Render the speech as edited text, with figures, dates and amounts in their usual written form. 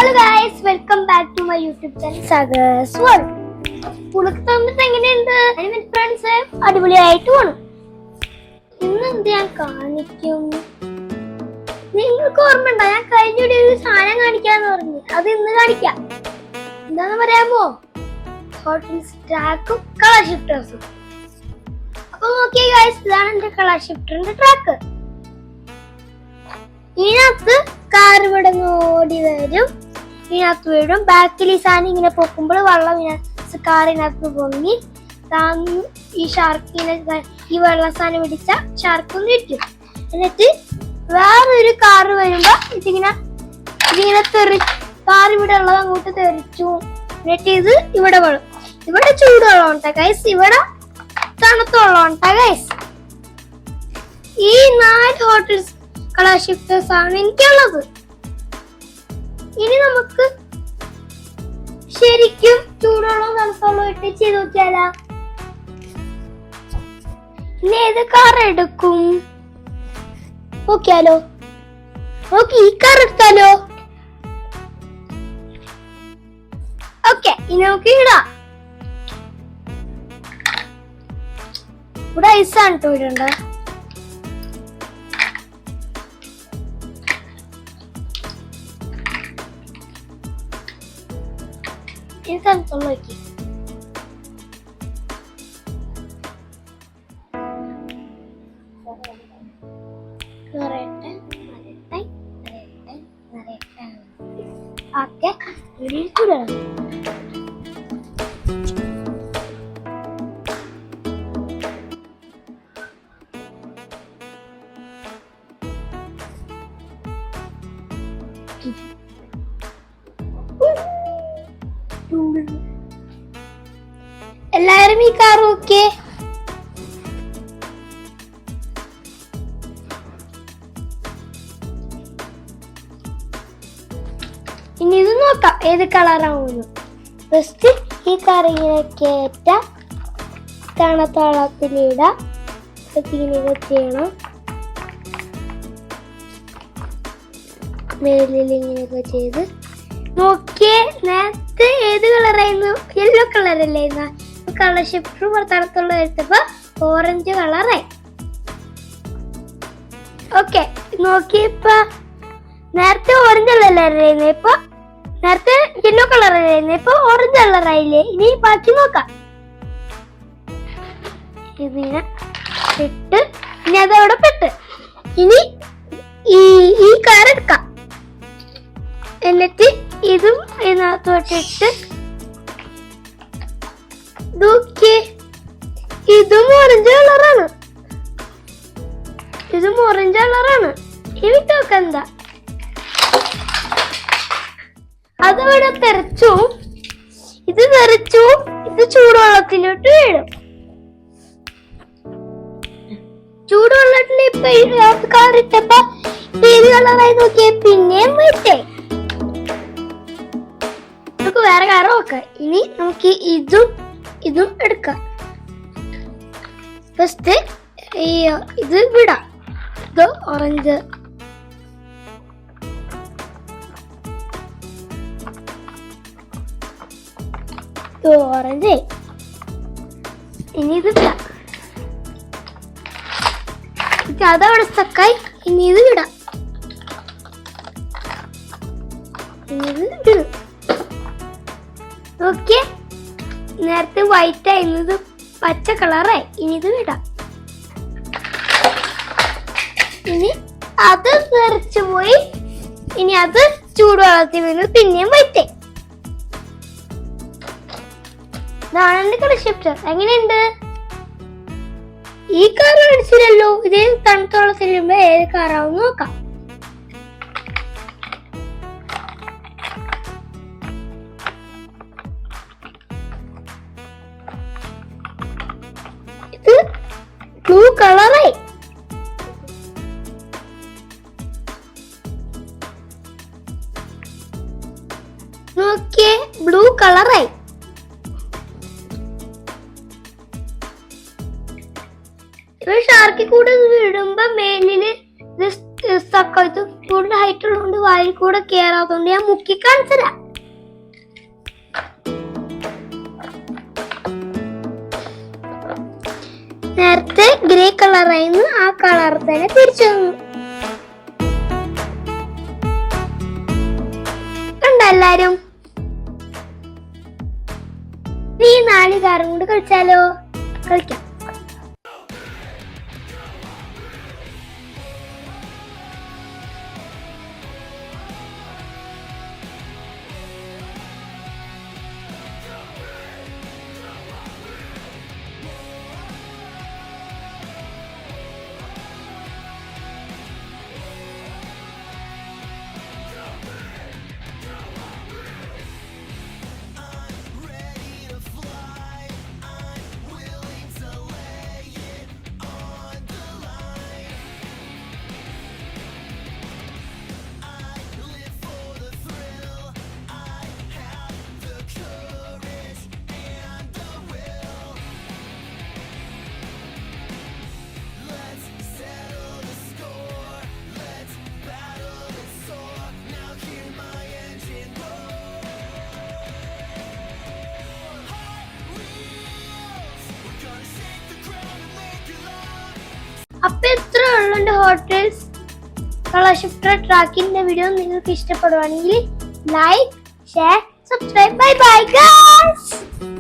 Hello guys, welcome back to my YouTube channel Sagar's World. എങ്ങനെയുണ്ട് friends? അടിപൊളിയായിട്ട് പോണം. ഇന്ന് എന്ത് ഞാൻ കാണിക്കും? നിങ്ങൾക്ക് ഓർമ്മയുണ്ടോ ഞാൻ കഴിഞ്ഞ വീഡിയോയിൽ ഒരു സാധനം കാണിക്കാന്ന് പറഞ്ഞു? അത് ഇന്ന് കാണിക്കാം. എന്താന്ന് പറയാമോ? ഹോട്ടൽ ട്രാക്കും കളർ ഷിഫ്റ്റേഴ്സും. അപ്പൊ നോക്കിയേ ഗൈസ്, ഇതാണ് എന്റെ കളർ ഷിഫ്റ്ററിന്റെ ട്രാക്ക്. ഇതിനകത്ത് കാർ ഇവിടെ ഓടി വരും, ഇതിനകത്ത് വീഴും. ബാക്കിൽ ഈ സാധനം ഇങ്ങനെ പൊക്കുമ്പോൾ വെള്ളം കാറിനകത്ത് പൊങ്ങി ഈ ഷാർക്കിനെ ഈ വെള്ള സാധനം പിടിച്ച ഷാർക്കൊന്ന് ഇരിക്കും. എന്നിട്ട് വേറൊരു കാറ് വരുമ്പോ ഇതിങ്ങനെ കാർ ഇവിടെ ഉള്ളത് അങ്ങോട്ട് തെറിച്ചു. എന്നിട്ട് ഇത് ഇവിടെ വെള്ളം, ഇവിടെ ചൂടുവെള്ളം ഉണ്ടാ ഗൈസ്, ഇവിടെ തണുത്ത വെള്ളം ഉണ്ടാ ഗൈസ്. ഈ 4 ഹോട്ടൽസ് കളർ ഷിഫ്റ്റേഴ്സ് ആണ് എനിക്കുള്ളത്. ഇനി നമുക്ക് ശരിക്കും ചൂടുവെള്ളം തണുപ്പുവെള്ളം ഇട്ട് ചെയ്ത് നോക്കിയാലോ? ഇനി ഏത് കാർ എടുക്കും നോക്കിയാലോ? നോക്കി ഈ കാർ എടുത്താലോ? ഓക്കെ, ഇനി നമുക്ക് ഇടാം. ഇവിടെ ഐസാണ് കേട്ടോ ഇടണ്ട. ഇത് തണുത്തുള്ള നോക്കി. ഓക്കെ, എല്ലാരും ഈ കാർ ഓക്കെ? ഇനി ഇത് നോക്കാം ഏത് കളറാവുന്നു. ഫസ്റ്റ് ഈ കാർ ഇങ്ങനെ കേറ്റ, തണുത്തളത്തിലിട, ഇങ്ങനെ ചെയ്യണം. മേലിൽ ഇങ്ങനെയൊക്കെ ചെയ്ത് നോക്കിയേ. നേരത്തെ ഏത് കളറായിരുന്നു? യെല്ലോ കളറല്ലായിരുന്ന? കളർ ഷിഫ്റ്റർ പുറത്തടത്തുള്ള എടുത്തപ്പോ ഓറഞ്ച് കളറായി. ഓക്കെ, നോക്കിയപ്പോ നേരത്തെ ഓറഞ്ച് കളറായിരുന്നു, ഇപ്പൊ നേരത്തെ യെല്ലോ കളറായിരുന്നു, ഇപ്പൊ ഓറഞ്ച് കളറായില്ലേ? ഇനി ബാക്കി നോക്കാം. ഇതിങ്ങനെ ഇട്ട് ഇനി അതവിടെ പെട്ട് ഇനി ഈ കാർ എടുക്കാം. എന്നിട്ട് ഇതും ഇതിനകത്തോട്ടിട്ട് ഇതും ഓറഞ്ച് കളറാണ്, ഇതും ഓറഞ്ച് കളറാണ്. ഇനി നോക്കാം എന്താ. അതവിടെ തെറിച്ചു, ഇത് തെറിച്ചു, ഇത് ചൂടുവെള്ളത്തിലോട്ട് വീഴും. ചൂടുവെള്ളത്തിൽ ഇപ്പൊ കാറിട്ടപ്പോ ഏത് കളറായി നോക്കിയേ, പിന്നെയും വീട്ടേ. നമുക്ക് വേറെ കാറ് നോക്കാം. ഇനി നമുക്ക് ഇതും എടുക്കാം. ഫസ്റ്റ് ഇത് വിടാം. ഇത് ഓറഞ്ച്, ഓറഞ്ച്. ഇനി ഇത് വിടാം. അതവിടെ സ്റ്റക്കായി. ഇനി ഇത് വിടാം. ഇനി ഇത് വിടും. ഓക്കെ, നേരത്തെ വൈറ്റ് ആയിരുന്നത് പച്ച കളറായി. ഇനി ഇത് വിടാം. ഇനി അത് തെറിച്ചു പോയി. ഇനി അത് ചൂടുവെള്ളത്തിൽ വീണ് പിന്നെയും വൈറ്റ്. ഇതാണ് എന്റെ കളർ ഷിഫ്റ്റർ. എങ്ങനെയുണ്ട്? ഈ കാർ അടിച്ചില്ലല്ലോ. ഇതേ തണുത്ത വെള്ളത്തിൽ വരുമ്പോ ഏത് കാറാവും നോക്കാം. ഇത് ബ്ലൂ കളറായി. നോക്കിയേ, ബ്ലൂ കളറായി. ഷാർക്കി കൂടെ വിടുമ്പോ മേലില് ഇത് കൂടുതൽ ഹൈറ്റ് ഉള്ളതുകൊണ്ട് വായിൽ കൂടെ കേറാത്തോണ്ട് ഞാൻ മുക്കി കാണിച്ചരാ. നേരത്തെ ഗ്രേ കളറായിരുന്നു, ആ കളർ തന്നെ തിരിച്ചു വന്നു. കണ്ടോ എല്ലാരും? ഈ 4 കാറും കൊണ്ട് കളിച്ചാലോ? കളിക്കാം. അപ്പൊ ഇത്ര ഉള്ള ഹോട്ട് വീൽസ് കളർ ഷിഫ്റ്റർ ട്രാക്കിന്റെ വീഡിയോ നിങ്ങൾക്ക് ഇഷ്ടപ്പെടുവാണെങ്കിൽ like, share, subscribe. Bye bye guys.